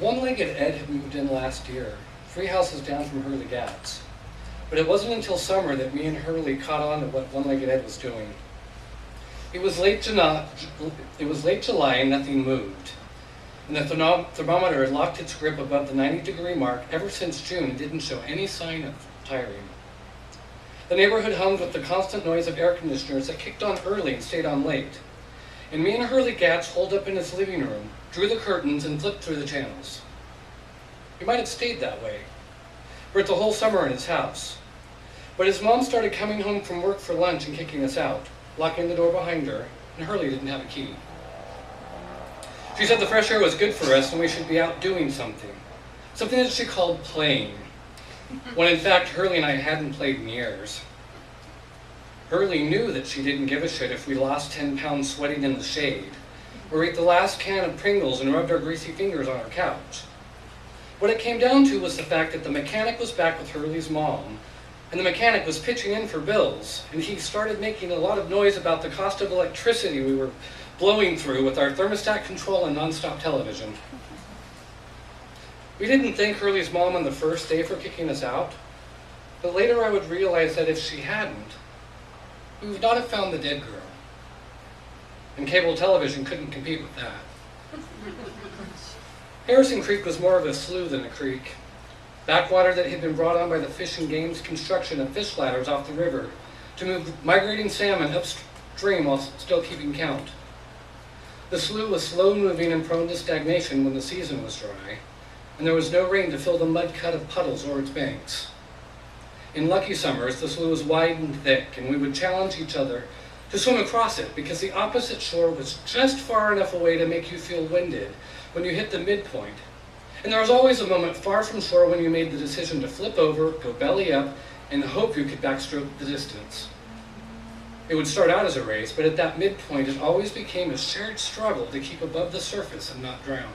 One-legged Ed had moved in last year, 3 houses down from Hurley Gats. But it wasn't until summer that me and Hurley caught on to what One-legged Ed was doing. It was late July and nothing moved. And the thermometer had locked its grip above the 90-degree mark ever since June and didn't show any sign of tiring. The neighborhood hummed with the constant noise of air conditioners that kicked on early and stayed on late. And me and Hurley Gats holed up in his living room, drew the curtains, and flipped through the channels. We might have stayed that way, for it's a whole summer in his house. But his mom started coming home from work for lunch and kicking us out, locking the door behind her, and Hurley didn't have a key. She said the fresh air was good for us and we should be out doing something. Something that she called playing, when in fact Hurley and I hadn't played in years. Hurley knew that she didn't give a shit if we lost 10 pounds sweating in the shade, or ate the last can of Pringles and rubbed our greasy fingers on our couch. What it came down to was the fact that the mechanic was back with Hurley's mom, and the mechanic was pitching in for bills, and he started making a lot of noise about the cost of electricity we were blowing through with our thermostat control and nonstop television. We didn't thank Hurley's mom on the first day for kicking us out, but later I would realize that if she hadn't, we would not have found the dead girl. And cable television couldn't compete with that. Harrison Creek was more of a slough than a creek. Backwater that had been brought on by the Fish and Game's construction of fish ladders off the river to move migrating salmon upstream while still keeping count. The slough was slow-moving and prone to stagnation when the season was dry, and there was no rain to fill the mud cut of puddles or its banks. In lucky summers, the slough was wide and thick, and we would challenge each other to swim across it because the opposite shore was just far enough away to make you feel winded when you hit the midpoint. And there was always a moment far from shore when you made the decision to flip over, go belly up, and hope you could backstroke the distance. It would start out as a race, but at that midpoint it always became a shared struggle to keep above the surface and not drown.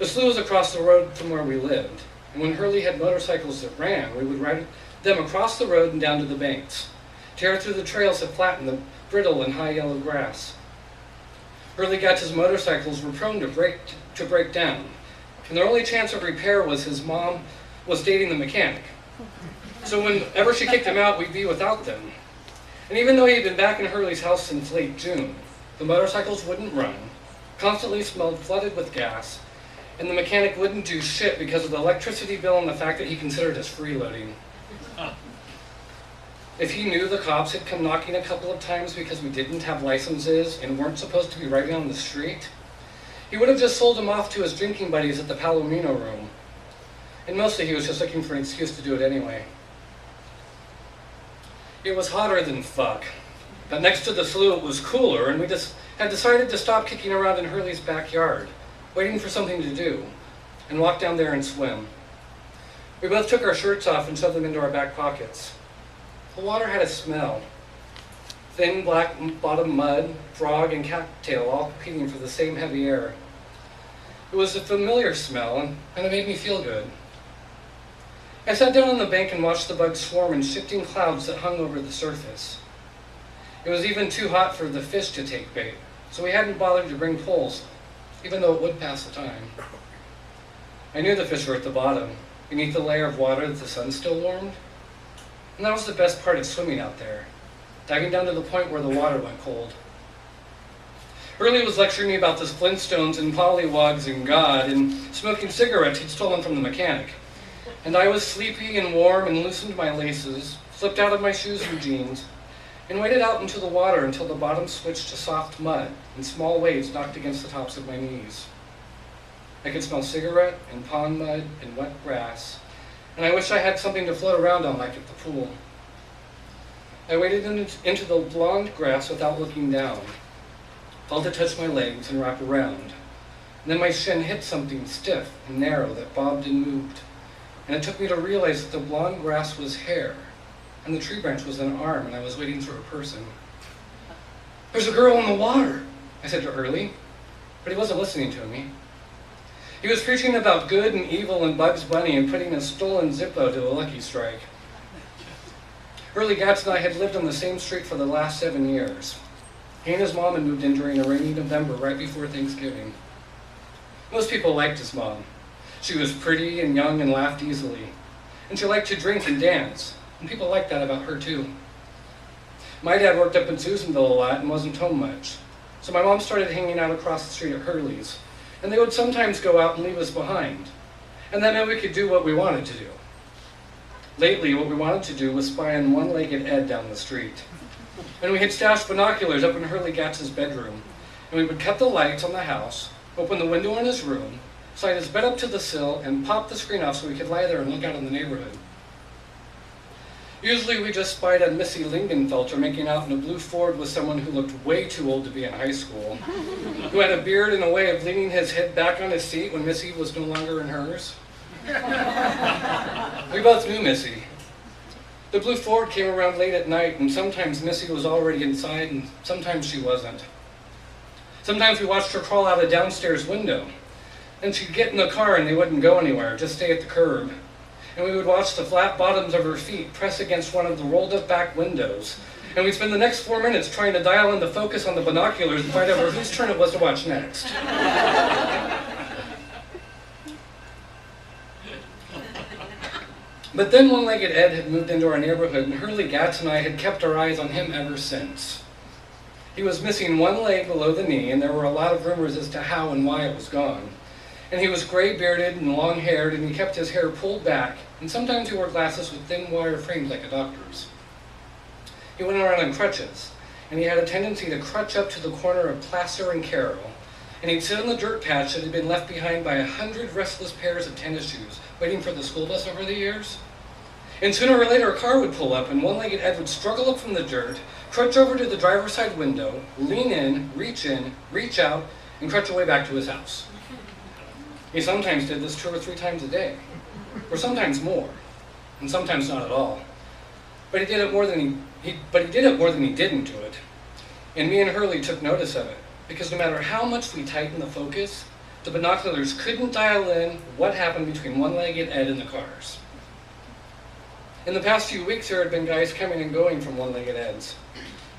The slough was across the road from where we lived, and when Hurley had motorcycles that ran, we would ride them across the road and down to the banks, tear through the trails that flattened the brittle and high yellow grass. Hurley Gatz's motorcycles were prone to break down, and their only chance of repair was his mom was dating the mechanic. So whenever she kicked him out, we'd be without them. And even though he had been back in Hurley's house since late June, the motorcycles wouldn't run, constantly smelled flooded with gas, and the mechanic wouldn't do shit because of the electricity bill and the fact that he considered us freeloading. If he knew the cops had come knocking a couple of times because we didn't have licenses and weren't supposed to be riding on the street, he would have just sold them off to his drinking buddies at the Palomino room. And mostly he was just looking for an excuse to do it anyway. It was hotter than fuck, but next to the slough it was cooler, and we just had decided to stop kicking around in Hurley's backyard, waiting for something to do, and walk down there and swim. We both took our shirts off and shoved them into our back pockets. The water had a smell. Thin black bottom mud, frog, and cattail all competing for the same heavy air. It was a familiar smell, and it made me feel good. I sat down on the bank and watched the bugs swarm in shifting clouds that hung over the surface. It was even too hot for the fish to take bait, so we hadn't bothered to bring poles, even though it would pass the time. I knew the fish were at the bottom, beneath the layer of water that the sun still warmed. And that was the best part of swimming out there, diving down to the point where the water went cold. Hurley was lecturing me about the Flintstones and pollywogs and God, and smoking cigarettes he'd stolen from the mechanic. And I was sleepy and warm and loosened my laces, slipped out of my shoes and jeans, and waded out into the water until the bottom switched to soft mud and small waves knocked against the tops of my knees. I could smell cigarette and pond mud and wet grass, and I wished I had something to float around on like at the pool. I waded into the blonde grass without looking down, felt it touch my legs and wrap around, and then my shin hit something stiff and narrow that bobbed and moved. And it took me to realize that the blonde grass was hair, and the tree branch was an arm, and I was wading through a person. "There's a girl in the water," I said to Hurley, but he wasn't listening to me. He was preaching about good and evil and Bugs Bunny and putting a stolen Zippo to a lucky strike. Hurley Gatz and I had lived on the same street for the last 7 years. He and his mom had moved in during a rainy November right before Thanksgiving. Most people liked his mom. She was pretty and young and laughed easily. And she liked to drink and dance, and people liked that about her too. My dad worked up in Susanville a lot and wasn't home much. So my mom started hanging out across the street at Hurley's, and they would sometimes go out and leave us behind. And that meant we could do what we wanted to do. Lately, what we wanted to do was spy on one-legged Ed down the street. And we had stashed binoculars up in Hurley Gatz's bedroom, and we would cut the lights on the house, open the window in his room, slide his bed up to the sill, and pop the screen off so we could lie there and look out in the neighborhood. Usually we just spied on Missy Lingenfelter making out in a blue Ford with someone who looked way too old to be in high school, who had a beard and a way of leaning his head back on his seat when Missy was no longer in hers. We both knew Missy. The blue Ford came around late at night, and sometimes Missy was already inside, and sometimes she wasn't. Sometimes we watched her crawl out a downstairs window, and she'd get in the car and they wouldn't go anywhere, just stay at the curb. And we would watch the flat bottoms of her feet press against one of the rolled up back windows. And we'd spend the next 4 minutes trying to dial in the focus on the binoculars and find out whose turn it was to watch next. But then one-legged Ed had moved into our neighborhood, and Hurley Gatz and I had kept our eyes on him ever since. He was missing one leg below the knee, and there were a lot of rumors as to how and why it was gone. And he was gray-bearded and long-haired, and he kept his hair pulled back, and sometimes he wore glasses with thin wire frames like a doctor's. He went around on crutches, and he had a tendency to crutch up to the corner of Placer and Carroll, and he'd sit on the dirt patch that had been left behind by 100 restless pairs of tennis shoes, waiting for the school bus over the years. And sooner or later a car would pull up, and one-legged Ed would struggle up from the dirt, crutch over to the driver's side window, lean in, reach out, and crutch away back to his house. He sometimes did this 2 or 3 times a day, or sometimes more, and sometimes not at all. But he did it more than he didn't do it. And me and Hurley took notice of it, because no matter how much we tightened the focus, the binoculars couldn't dial in what happened between one-legged Ed and the cars. In the past few weeks, there had been guys coming and going from one-legged Eds.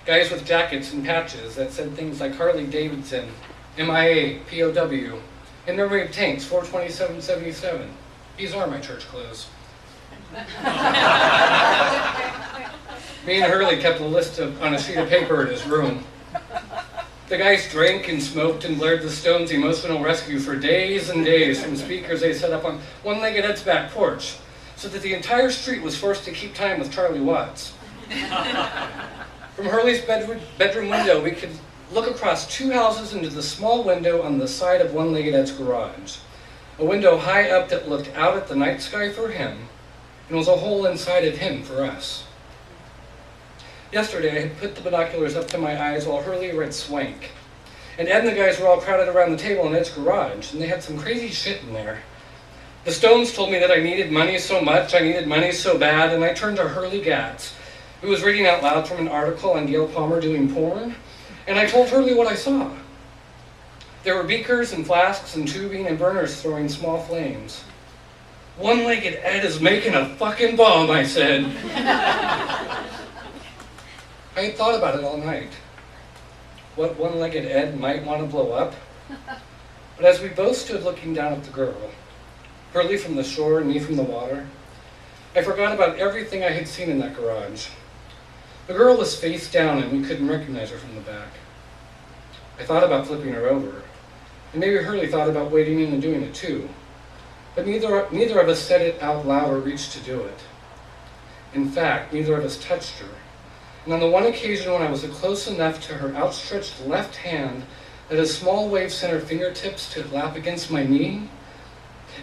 Guys with jackets and patches that said things like Harley Davidson, MIA, POW, in memory of tanks, 42777. These are my church clothes. Me and Hurley kept a list on a sheet of paper in his room. The guys drank and smoked and blared the Stones' Emotional Rescue for days and days from speakers they set up on one-legged Ed's back porch, so that the entire street was forced to keep time with Charlie Watts. From Hurley's bedroom window, we could look across 2 houses into the small window on the side of one-legged Ed's garage. A window high up that looked out at the night sky for him, and was a hole inside of him for us. Yesterday, I had put the binoculars up to my eyes while Hurley read Swank. And Ed and the guys were all crowded around the table in Ed's garage, and they had some crazy shit in there. The Stones told me that I needed money so much, I needed money so bad, and I turned to Hurley Gatz, who was reading out loud from an article on Gail Palmer doing porn, and I told Hurley what I saw. There were beakers and flasks and tubing and burners throwing small flames. One-legged Ed is making a fucking bomb, I said. I had thought about it all night. What one-legged Ed might want to blow up. But as we both stood looking down at the girl, Hurley from the shore and me from the water, I forgot about everything I had seen in that garage. The girl was face down and we couldn't recognize her from the back. I thought about flipping her over, and maybe Hurley thought about wading in and doing it too. But neither of us said it out loud or reached to do it. In fact, neither of us touched her. And on the one occasion when I was close enough to her outstretched left hand that a small wave sent her fingertips to lap against my knee,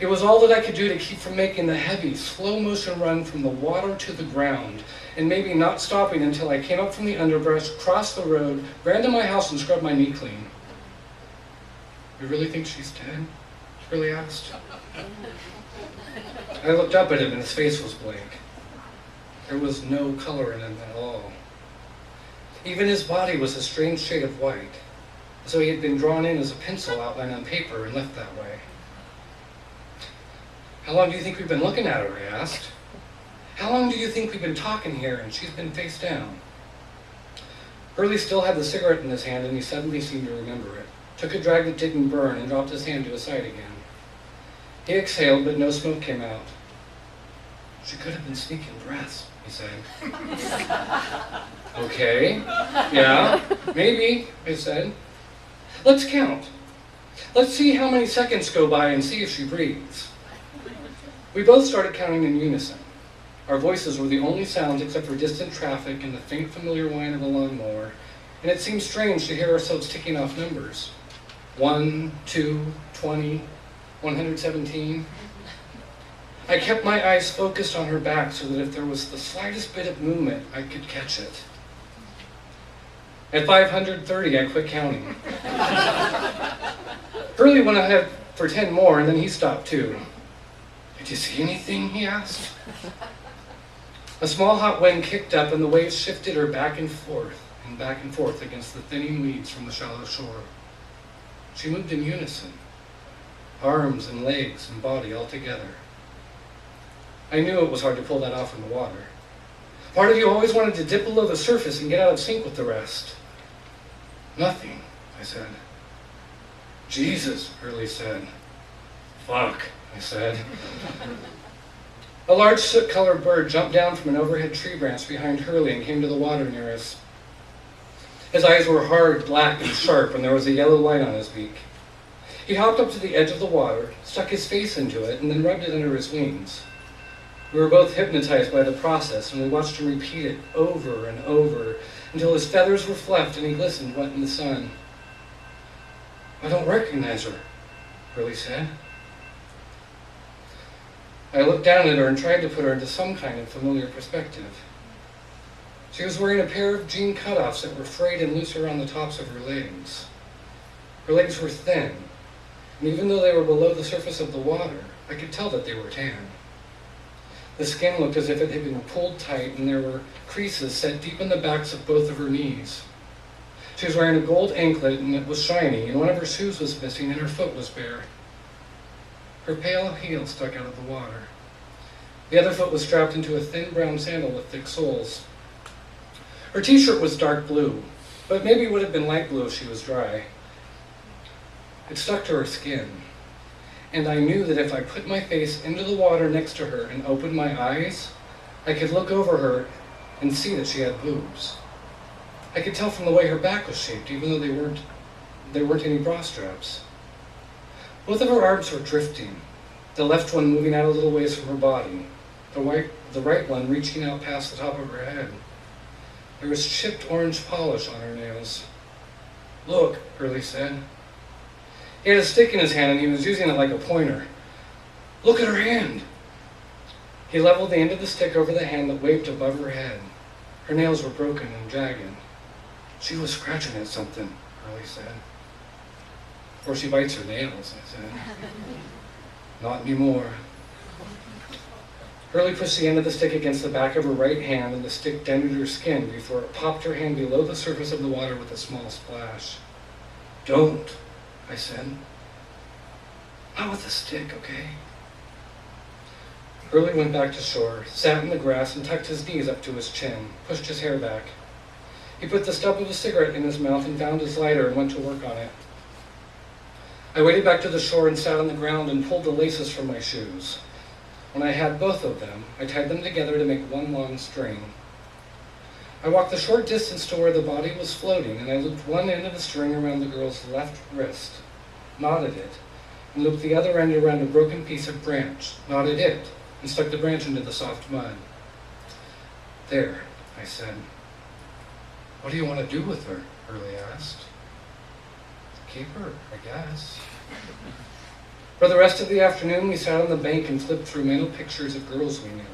it was all that I could do to keep from making the heavy, slow-motion run from the water to the ground, and maybe not stopping until I came up from the underbrush, crossed the road, ran to my house, and scrubbed my knee clean. You really think she's dead? Hurley asked. I looked up at him and his face was blank. There was no color in him at all. Even his body was a strange shade of white, as though he had been drawn in as a pencil outline on paper and left that way. How long do you think we've been looking at her? I asked. How long do you think we've been talking here and she's been face down? Hurley still had the cigarette in his hand and he suddenly seemed to remember it. took a drag that didn't burn, and dropped his hand to his side again. He exhaled, but no smoke came out. "She could have been sneaking breaths," he said. "Okay, yeah, maybe," I said. "Let's count. Let's see how many seconds go by and see if she breathes." We both started counting in unison. Our voices were the only sounds except for distant traffic and the faint familiar whine of a lawnmower, and it seemed strange to hear ourselves ticking off numbers. 1, 2, 20, 117. I kept my eyes focused on her back so that if there was the slightest bit of movement, I could catch it. At 530, I quit counting. Hurley went ahead for 10 more, and then he stopped too. "Did you see anything?" he asked. A small hot wind kicked up, and the waves shifted her back and forth against the thinning weeds from the shallow shore. She moved in unison, arms and legs and body all together. I knew it was hard to pull that off in the water. Part of you always wanted to dip below the surface and get out of sync with the rest. "Nothing," I said. "Jesus," Hurley said. "Fuck," I said. A large soot-colored bird jumped down from an overhead tree branch behind Hurley and came to the water near us. His eyes were hard, black, and sharp, and there was a yellow light on his beak. He hopped up to the edge of the water, stuck his face into it, and then rubbed it under his wings. We were both hypnotized by the process, and we watched him repeat it over and over until his feathers were fluffed and he glistened wet in the sun. "I don't recognize her," Hurley said. I looked down at her and tried to put her into some kind of familiar perspective. She was wearing a pair of jean cutoffs that were frayed and loose around the tops of her legs. Her legs were thin, and even though they were below the surface of the water, I could tell that they were tan. The skin looked as if it had been pulled tight, and there were creases set deep in the backs of both of her knees. She was wearing a gold anklet, and it was shiny, and one of her shoes was missing, and her foot was bare. Her pale heel stuck out of the water. The other foot was strapped into a thin brown sandal with thick soles. Her t-shirt was dark blue, but maybe it would have been light blue if she was dry. It stuck to her skin, and I knew that if I put my face into the water next to her and opened my eyes, I could look over her and see that she had boobs. I could tell from the way her back was shaped, even though there weren't any bra straps. Both of her arms were drifting, the left one moving out a little ways from her body, the right one reaching out past the top of her head. There was chipped orange polish on her nails. "Look," Hurley said. He had a stick in his hand and he was using it like a pointer. "Look at her hand." He leveled the end of the stick over the hand that waved above her head. Her nails were broken and jagged. "She was scratching at something," Hurley said. "Or she bites her nails," I said. "Not anymore." Hurley pushed the end of the stick against the back of her right hand, and the stick dented her skin before it popped her hand below the surface of the water with a small splash. "Don't," I said. "Not with the stick, okay?" Hurley went back to shore, sat in the grass, and tucked his knees up to his chin, pushed his hair back. He put the stub of a cigarette in his mouth and found his lighter and went to work on it. I waded back to the shore and sat on the ground and pulled the laces from my shoes. When I had both of them, I tied them together to make one long string. I walked the short distance to where the body was floating, and I looped one end of the string around the girl's left wrist, knotted it, and looped the other end around a broken piece of branch, knotted it, and stuck the branch into the soft mud. "There," I said. "What do you want to do with her?" Hurley asked. "Keep her, I guess." For the rest of the afternoon, we sat on the bank and flipped through mental pictures of girls we knew,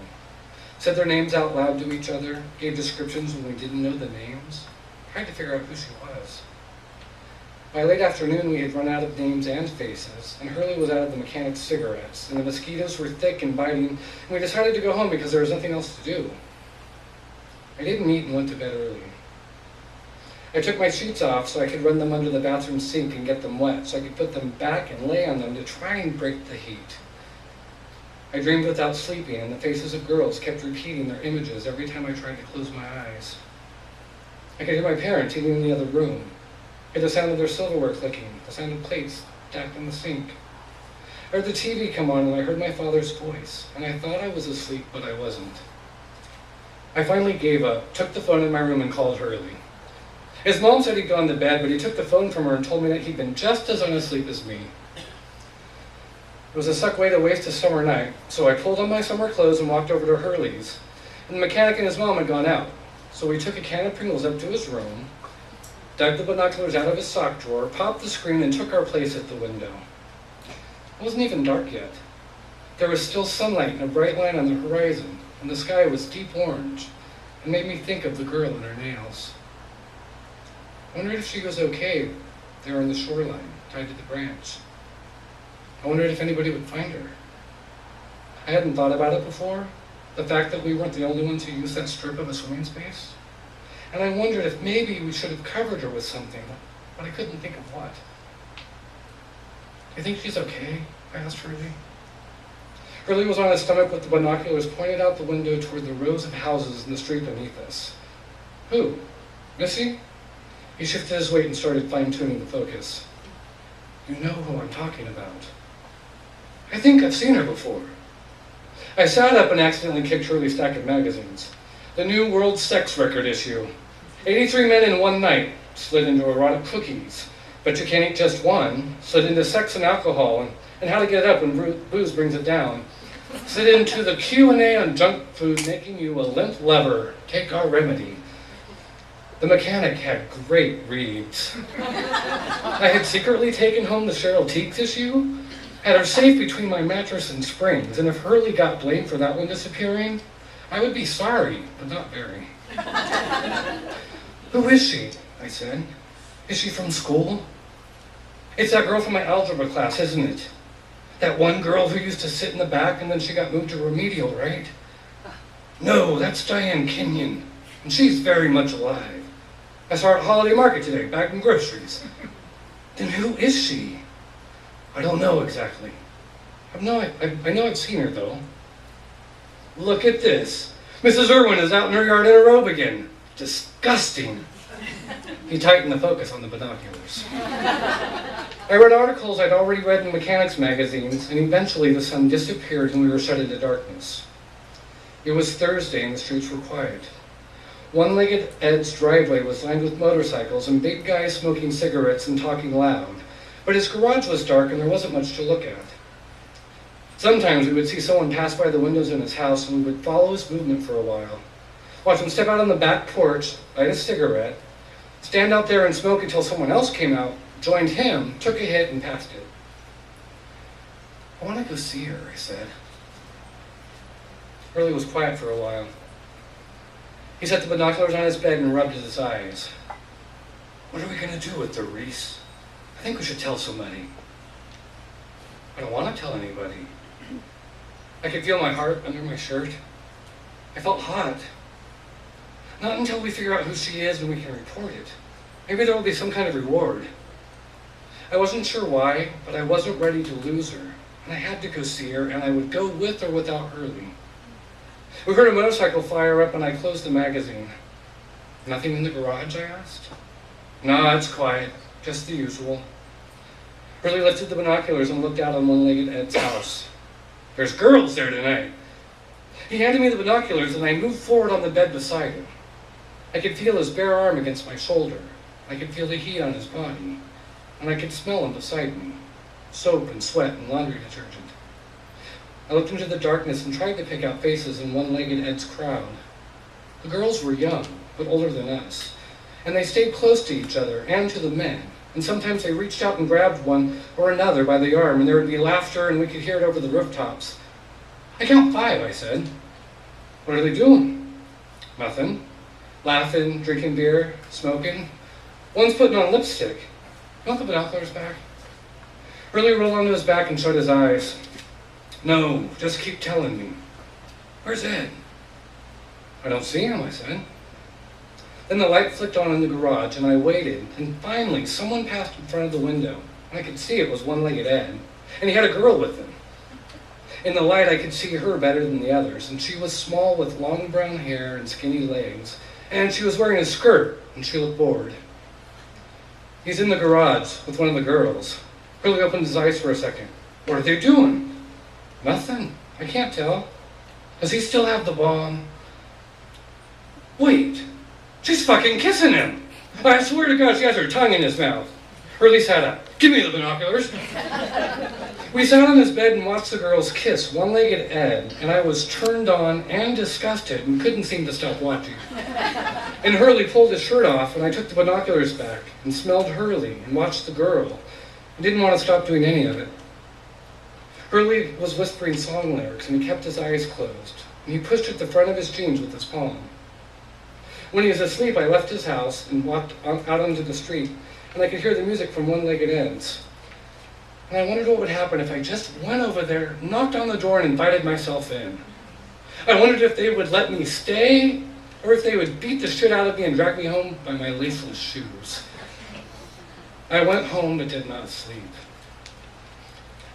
said their names out loud to each other, gave descriptions when we didn't know the names, tried to figure out who she was. By late afternoon, we had run out of names and faces, and Hurley was out of the mechanic's cigarettes, and the mosquitoes were thick and biting, and we decided to go home because there was nothing else to do. I didn't eat and went to bed early. I took my sheets off so I could run them under the bathroom sink and get them wet, so I could put them back and lay on them to try and break the heat. I dreamed without sleeping, and the faces of girls kept repeating their images every time I tried to close my eyes. I could hear my parents eating in the other room. heard the sound of their silverware clicking, the sound of plates stacked in the sink. I heard the TV come on and I heard my father's voice, and I thought I was asleep, but I wasn't. I finally gave up, took the phone in my room and called Hurley. His mom said he'd gone to bed, but he took the phone from her and told me that he'd been just as unasleep as me. It was a suck way to waste a summer night, so I pulled on my summer clothes and walked over to Hurley's. And the mechanic and his mom had gone out, so we took a can of Pringles up to his room, dug the binoculars out of his sock drawer, popped the screen, and took our place at the window. It wasn't even dark yet. There was still sunlight and a bright line on the horizon, and the sky was deep orange, and made me think of the girl and her nails. I wondered if she was okay there on the shoreline, tied to the branch. I wondered if anybody would find her. I hadn't thought about it before, the fact that we weren't the only ones who used that strip of a swimming space. And I wondered if maybe we should have covered her with something, but I couldn't think of what. Do you think she's okay? I asked Hurley. Hurley was on his stomach with the binoculars pointed out the window toward the rows of houses in the street beneath us. Who? Missy? He shifted his weight and started fine-tuning the focus. You know who I'm talking about. I think I've seen her before. I sat up and accidentally kicked Hurley's stack of magazines. The new World Sex Record issue. 83 Men in One Night slid into erotic cookies. But you can't eat just one. Slid into Sex and Alcohol and How to Get Up When Booze Brings It Down. Slid into the Q&A on junk food, making you a limp lever. Take our remedy. The mechanic had great reads. I had secretly taken home the Cheryl Teagues issue, had her safe between my mattress and springs, and if Hurley got blamed for that one disappearing, I would be sorry, but not very. Who is she? I said. Is she from school? It's that girl from my algebra class, isn't it? That one girl who used to sit in the back and then she got moved to remedial, right? No, that's Diane Kenyon, and she's very much alive. I saw her at Holiday Market today, bagging groceries. Then who is she? I don't know exactly. I know I've seen her, though. Look at this. Mrs. Irwin is out in her yard in a robe again. Disgusting. He tightened the focus on the binoculars. I read articles I'd already read in mechanics magazines, and eventually the sun disappeared and we were shut into darkness. It was Thursday and the streets were quiet. One-legged Ed's driveway was lined with motorcycles and big guys smoking cigarettes and talking loud, but his garage was dark and there wasn't much to look at. Sometimes we would see someone pass by the windows in his house and we would follow his movement for a while, watch him step out on the back porch, light a cigarette, stand out there and smoke until someone else came out, joined him, took a hit, and passed it. I want to go see her, I said. Hurley was quiet for a while. He set the binoculars on his bed and rubbed his eyes. What are we going to do with her, Reese? I think we should tell somebody. I don't want to tell anybody. I could feel my heart under my shirt. I felt hot. Not until we figure out who she is and we can report it. Maybe there will be some kind of reward. I wasn't sure why, but I wasn't ready to lose her. And I had to go see her, and I would go with or without Hurley. We heard a motorcycle fire up and I closed the magazine. Nothing in the garage, I asked. No, it's quiet. Just the usual. Hurley lifted the binoculars and looked out on one-legged Ed's house. There's girls there tonight. He handed me the binoculars and I moved forward on the bed beside him. I could feel his bare arm against my shoulder. I could feel the heat on his body. And I could smell him beside me. Soap and sweat and laundry detergent. I looked into the darkness and tried to pick out faces in one-legged Ed's crowd. The girls were young, but older than us, and they stayed close to each other and to the men, and sometimes they reached out and grabbed one or another by the arm, and there would be laughter and we could hear it over the rooftops. I count 5, I said. What are they doing? Nothing. Laughing, drinking beer, smoking. One's putting on lipstick. You want the binoculars back? Hurley rolled onto his back and shut his eyes. No, just keep telling me. Where's Ed? I don't see him, I said. Then the light flicked on in the garage and I waited, and finally someone passed in front of the window, and I could see it was one-legged Ed, and he had a girl with him. In the light I could see her better than the others, and she was small with long brown hair and skinny legs, and she was wearing a skirt, and she looked bored. He's in the garage with one of the girls. Hurley opened his eyes for a second. What are they doing? Nothing. I can't tell. Does he still have the bomb? Wait. She's fucking kissing him. I swear to God, she has her tongue in his mouth. Hurley sat up. Give me the binoculars. We sat on his bed and watched the girls kiss, one-legged Ed, and I was turned on and disgusted and couldn't seem to stop watching. And Hurley pulled his shirt off, and I took the binoculars back and smelled Hurley and watched the girl. I didn't want to stop doing any of it. Hurley was whispering song lyrics, and he kept his eyes closed, and he pushed at the front of his jeans with his palm. When he was asleep, I left his house and walked out onto the street, and I could hear the music from one-legged Ed's. And I wondered what would happen if I just went over there, knocked on the door, and invited myself in. I wondered if they would let me stay, or if they would beat the shit out of me and drag me home by my laceless shoes. I went home but did not sleep.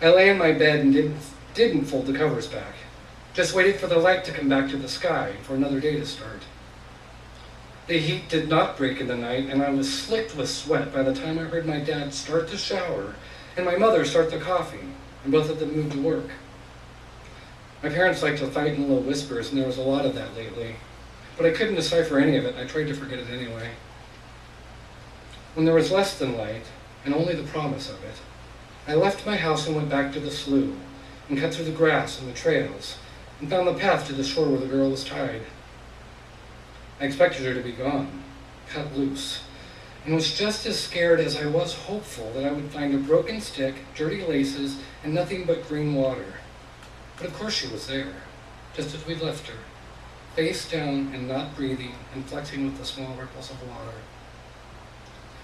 I lay in my bed and didn't fold the covers back. Just waited for the light to come back to the sky for another day to start. The heat did not break in the night, and I was slicked with sweat by the time I heard my dad start the shower and my mother start the coffee, and both of them moved to work. My parents like to fight in low whispers, and there was a lot of that lately, but I couldn't decipher any of it, and I tried to forget it anyway. When there was less than light, and only the promise of it, I left my house and went back to the slough, and cut through the grass and the trails, and found the path to the shore where the girl was tied. I expected her to be gone, cut loose, and was just as scared as I was hopeful that I would find a broken stick, dirty laces, and nothing but green water. But of course she was there, just as we'd left her, face down and not breathing and flexing with the small ripples of water.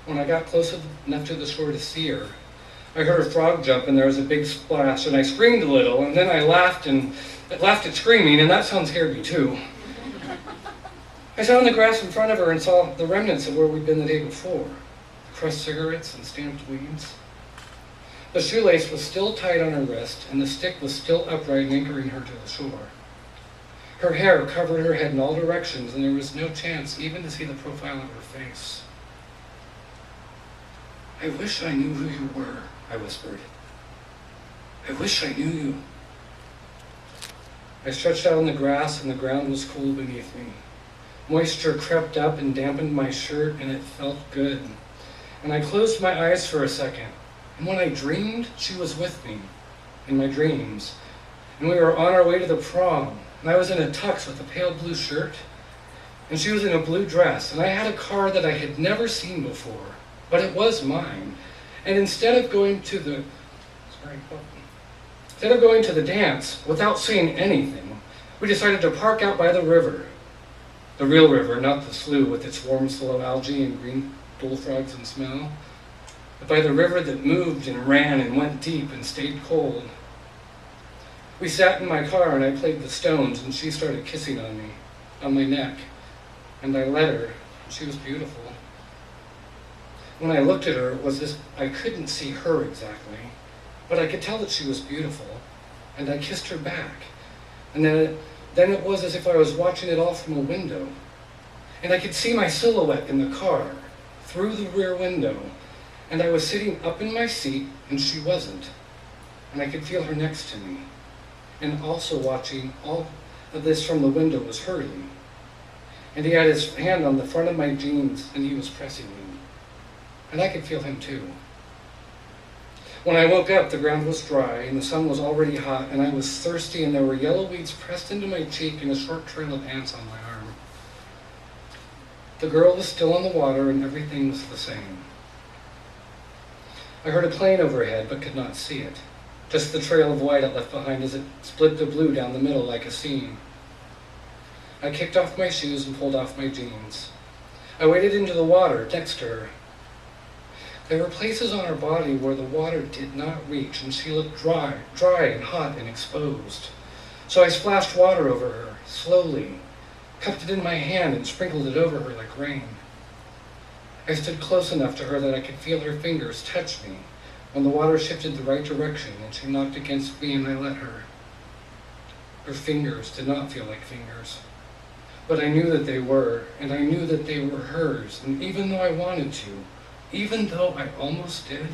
When I got close enough to the shore to see her, I heard a frog jump and there was a big splash, and I screamed a little, and then I laughed at screaming, and that sound scared me too. I sat on the grass in front of her and saw the remnants of where we'd been the day before. Crushed cigarettes and stamped weeds. The shoelace was still tight on her wrist, and the stick was still upright and anchoring her to the shore. Her hair covered her head in all directions, and there was no chance even to see the profile of her face. "I wish I knew who you were," I whispered. "I wish I knew you." I stretched out on the grass, and the ground was cool beneath me. Moisture crept up and dampened my shirt, and it felt good. And I closed my eyes for a second, and when I dreamed, she was with me, in my dreams. And we were on our way to the prom, and I was in a tux with a pale blue shirt, and she was in a blue dress, and I had a car that I had never seen before, but it was mine. And instead of going to the dance without saying anything, we decided to park out by the river. The real river, not the slough with its warm, slow algae and green bullfrogs and smell, but by the river that moved and ran and went deep and stayed cold. We sat in my car and I played the Stones, and she started kissing on me, on my neck, and I let her, and she was beautiful. When I looked at her, it was as I couldn't see her exactly, but I could tell that she was beautiful, and I kissed her back, and then it was as if I was watching it all from a window. And I could see my silhouette in the car, through the rear window. And I was sitting up in my seat, and she wasn't. And I could feel her next to me. And also watching all of this from the window was Hurley. And he had his hand on the front of my jeans, and he was pressing me. And I could feel him too. When I woke up, the ground was dry, and the sun was already hot, and I was thirsty, and there were yellow weeds pressed into my cheek and a short trail of ants on my arm. The girl was still in the water, and everything was the same. I heard a plane overhead, but could not see it. Just the trail of white it left behind as it split the blue down the middle like a seam. I kicked off my shoes and pulled off my jeans. I waded into the water next to her. There were places on her body where the water did not reach, and she looked dry and hot and exposed. So I splashed water over her, slowly, cupped it in my hand and sprinkled it over her like rain. I stood close enough to her that I could feel her fingers touch me when the water shifted the right direction and she knocked against me and I let her. Her fingers did not feel like fingers, but I knew that they were, and I knew that they were hers, and even though I wanted to, even though I almost did,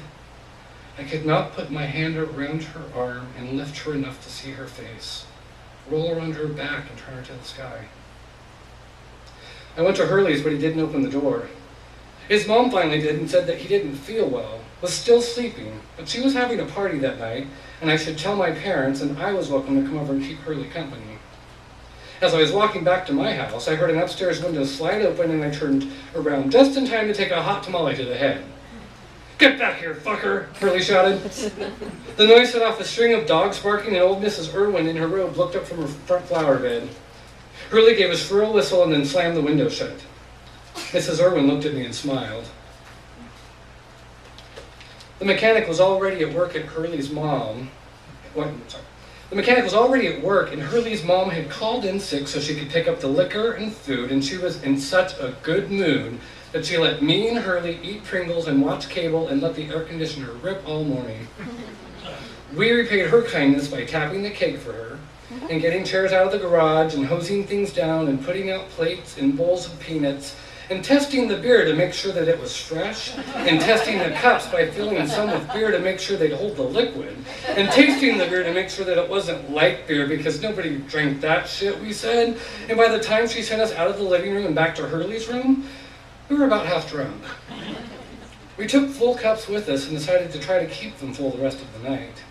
I could not put my hand around her arm and lift her enough to see her face, roll her onto her back and turn her to the sky. I went to Hurley's, but he didn't open the door. His mom finally did and said that he didn't feel well, was still sleeping, but she was having a party that night, and I should tell my parents, and I was welcome to come over and keep Hurley company. As I was walking back to my house, I heard an upstairs window slide open, and I turned around just in time to take a hot tamale to the head. "Get back here, fucker!" Hurley shouted. The noise set off a string of dogs barking, and old Mrs. Irwin in her robe looked up from her front flower bed. Hurley gave a shrill whistle and then slammed the window shut. Mrs. Irwin looked at me and smiled. The mechanic was already at work, and Hurley's mom had called in sick so she could pick up the liquor and food, and she was in such a good mood that she let me and Hurley eat Pringles and watch cable and let the air conditioner rip all morning. We repaid her kindness by tapping the cake for her, and getting chairs out of the garage, and hosing things down, and putting out plates and bowls of peanuts, and testing the beer to make sure that it was fresh, and testing the cups by filling some with beer to make sure they'd hold the liquid, and tasting the beer to make sure that it wasn't light beer because nobody drank that shit, we said. And by the time she sent us out of the living room and back to Hurley's room, we were about half drunk. We took full cups with us and decided to try to keep them full the rest of the night.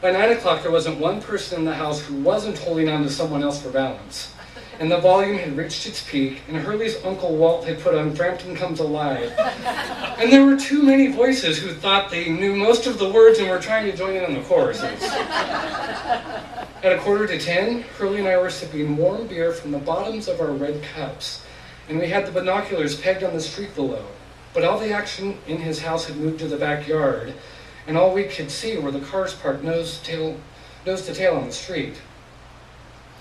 By 9 o'clock, there wasn't one person in the house who wasn't holding on to someone else for balance. And the volume had reached its peak, and Hurley's Uncle Walt had put on Frampton Comes Alive. And there were too many voices who thought they knew most of the words and were trying to join in on the choruses. At 9:45, Hurley and I were sipping warm beer from the bottoms of our red cups, and we had the binoculars pegged on the street below. But all the action in his house had moved to the backyard, and all we could see were the cars parked nose to tail on the street.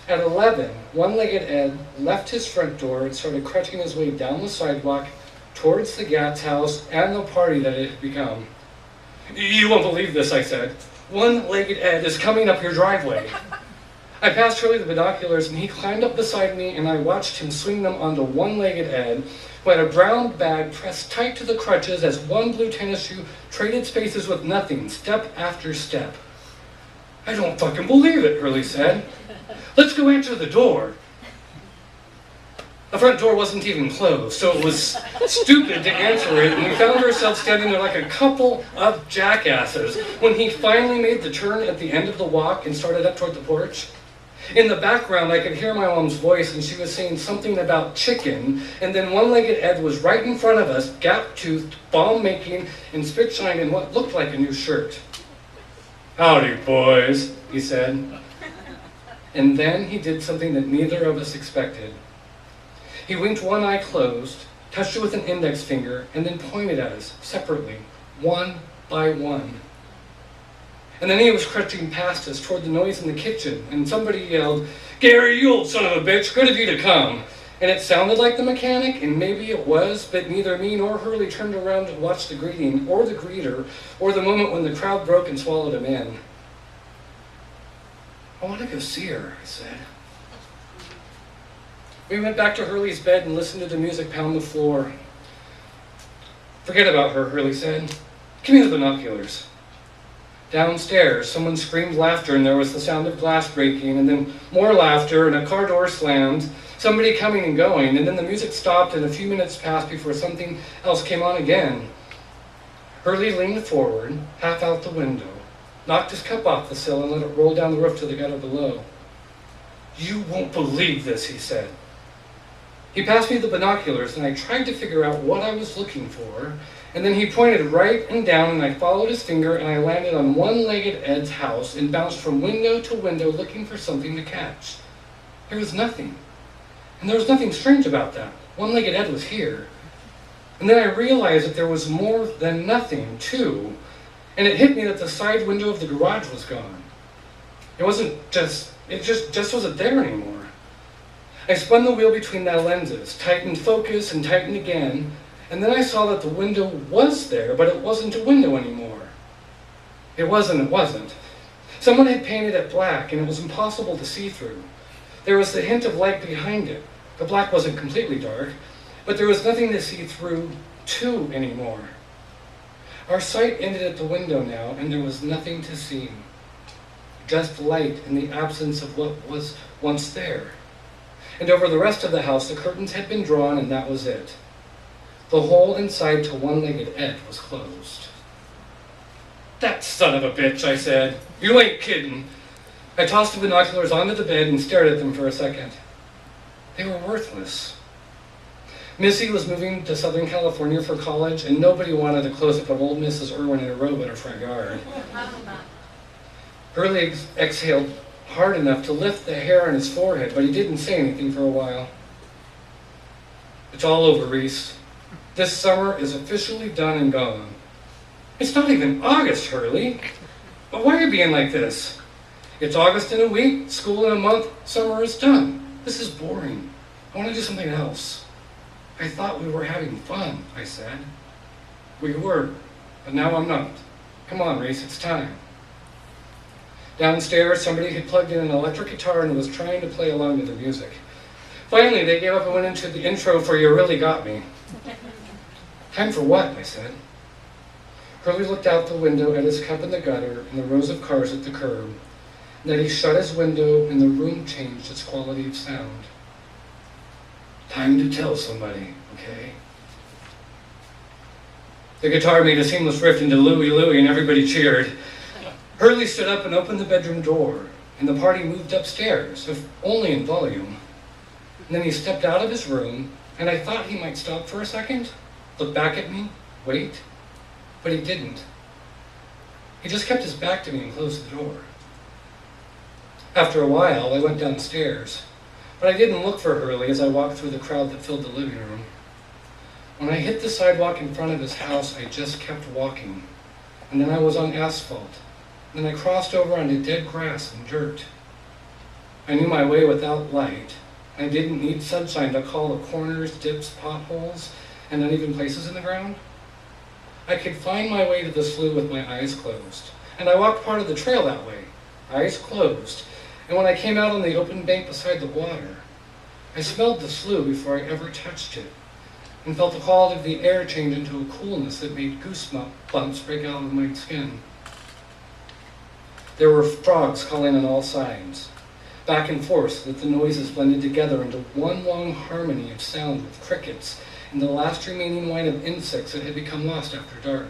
At 11, one-legged Ed left his front door and started crutching his way down the sidewalk towards the Gatz house and the party that it had become. "You won't believe this," I said. "One-legged Ed is coming up your driveway." I passed Hurley the binoculars, and he climbed up beside me, and I watched him swing them onto one-legged Ed, who had a brown bag pressed tight to the crutches as one blue tennis shoe traded spaces with nothing, step after step. "I don't fucking believe it," Hurley said. "Let's go answer the door." The front door wasn't even closed, so it was stupid to answer it, and we found ourselves standing there like a couple of jackasses when he finally made the turn at the end of the walk and started up toward the porch. In the background, I could hear my mom's voice, and she was saying something about chicken, and then one-legged Ed was right in front of us, gap-toothed, bomb-making, and spit-shined in what looked like a new shirt. "Howdy, boys," he said. And then he did something that neither of us expected. He winked one eye closed, touched it with an index finger, and then pointed at us, separately, one by one. And then he was crutching past us toward the noise in the kitchen, and somebody yelled, "Gary, you old son of a bitch, good of you to come." And it sounded like the mechanic, and maybe it was, but neither me nor Hurley turned around to watch the greeting, or the greeter, or the moment when the crowd broke and swallowed him in. "I want to go see her," I said. We went back to Hurley's bed and listened to the music pound the floor. "Forget about her," Hurley said. "Give me the binoculars." Downstairs, someone screamed laughter, and there was the sound of glass breaking, and then more laughter, and a car door slammed, somebody coming and going, and then the music stopped, and a few minutes passed before something else came on again. Hurley leaned forward, half out the window, knocked his cup off the sill, and let it roll down the roof to the gutter below. "You won't believe this," he said. He passed me the binoculars, and I tried to figure out what I was looking for, and then he pointed right and down, and I followed his finger, and I landed on one-legged Ed's house and bounced from window to window looking for something to catch. There was nothing. And there was nothing strange about that. One-legged Ed was here. And then I realized that there was more than nothing, too. And it hit me that the side window of the garage was gone. It just wasn't there anymore. I spun the wheel between the lenses, tightened focus and tightened again, and then I saw that the window was there, but it wasn't a window anymore. It wasn't. Someone had painted it black, and it was impossible to see through. There was the hint of light behind it. The black wasn't completely dark, but there was nothing to see through 2 anymore. Our sight ended at the window now, and there was nothing to see. Just light in the absence of what was once there. And over the rest of the house, the curtains had been drawn, and that was it. The hole inside to one-legged Ed was closed. "That son of a bitch," I said. "You ain't kidding." I tossed the binoculars onto the bed and stared at them for a second. They were worthless. Missy was moving to Southern California for college, and nobody wanted a close-up of old Mrs. Irwin in a robe in her front yard. Hurley exhaled hard enough to lift the hair on his forehead, but he didn't say anything for a while. "It's all over, Reese. This summer is officially done and gone." "It's not even August, Hurley. But why are you being like this? It's August in a week, school in a month, summer is done. This is boring. I want to do something else." "I thought we were having fun," I said. "We were, but now I'm not. Come on, Reese, it's time." Downstairs, somebody had plugged in an electric guitar and was trying to play along to the music. Finally, they gave up and went into the intro for "You Really Got Me." "Time for what?" I said. Hurley looked out the window at his cup in the gutter and the rows of cars at the curb. And then he shut his window and the room changed its quality of sound. "Time to tell somebody, okay?" The guitar made a seamless riff into Louie Louie and everybody cheered. Hurley stood up and opened the bedroom door, and the party moved upstairs, if only in volume. And then he stepped out of his room, and I thought he might stop for a second, look back at me, wait, but he didn't. He just kept his back to me and closed the door. After a while, I went downstairs, but I didn't look for Hurley as I walked through the crowd that filled the living room. When I hit the sidewalk in front of his house, I just kept walking, and then I was on asphalt. Then I crossed over onto dead grass and dirt. I knew my way without light. I didn't need sunshine to call the corners, dips, potholes, and uneven places in the ground. I could find my way to the slough with my eyes closed, and I walked part of the trail that way, eyes closed. And when I came out on the open bank beside the water, I smelled the slough before I ever touched it, and felt the quality of the air change into a coolness that made goosebumps break out of my skin. There were frogs calling on all sides, back and forth, so that the noises blended together into one long harmony of sound with crickets and the last remaining line of insects that had become lost after dark.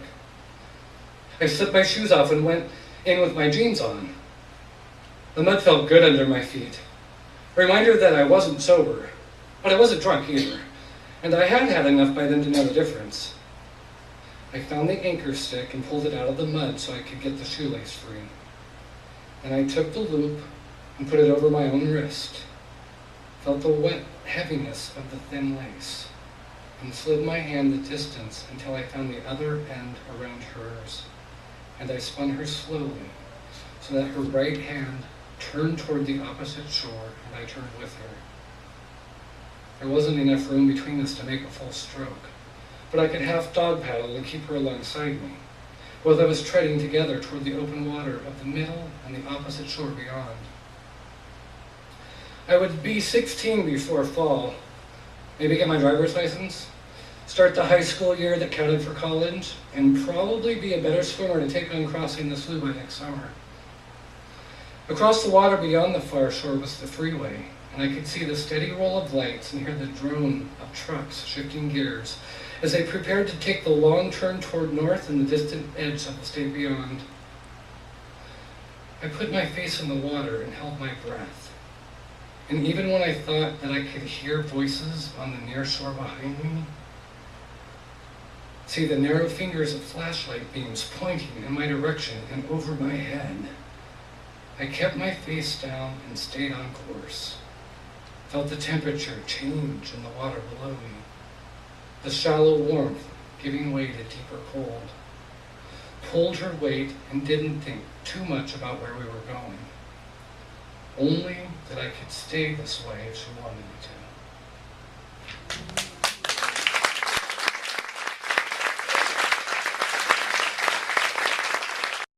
I slipped my shoes off and went in with my jeans on. The mud felt good under my feet, a reminder that I wasn't sober, but I wasn't drunk either, and I had had enough by then to know the difference. I found the anchor stick and pulled it out of the mud so I could get the shoelace free. Then I took the loop and put it over my own wrist, felt the wet heaviness of the thin lace, and slid my hand the distance until I found the other end around hers, and I spun her slowly so that her right hand turned toward the opposite shore, and I turned with her. There wasn't enough room between us to make a full stroke, but I could half dog paddle to keep her alongside me, while I was treading together toward the open water of the middle and the opposite shore beyond. I would be 16 before fall, maybe get my driver's license, start the high school year that counted for college, and probably be a better swimmer to take on crossing the slough by next summer. Across the water beyond the far shore was the freeway, and I could see the steady roll of lights and hear the drone of trucks shifting gears as they prepared to take the long turn toward north and the distant edge of the state beyond. I put my face in the water and held my breath. And even when I thought that I could hear voices on the near shore behind me, see the narrow fingers of flashlight beams pointing in my direction and over my head, I kept my face down and stayed on course. Felt the temperature change in the water below me, the shallow warmth giving way to deeper cold. Pulled her weight and didn't think too much about where we were going, only that I could stay this way if she wanted me to.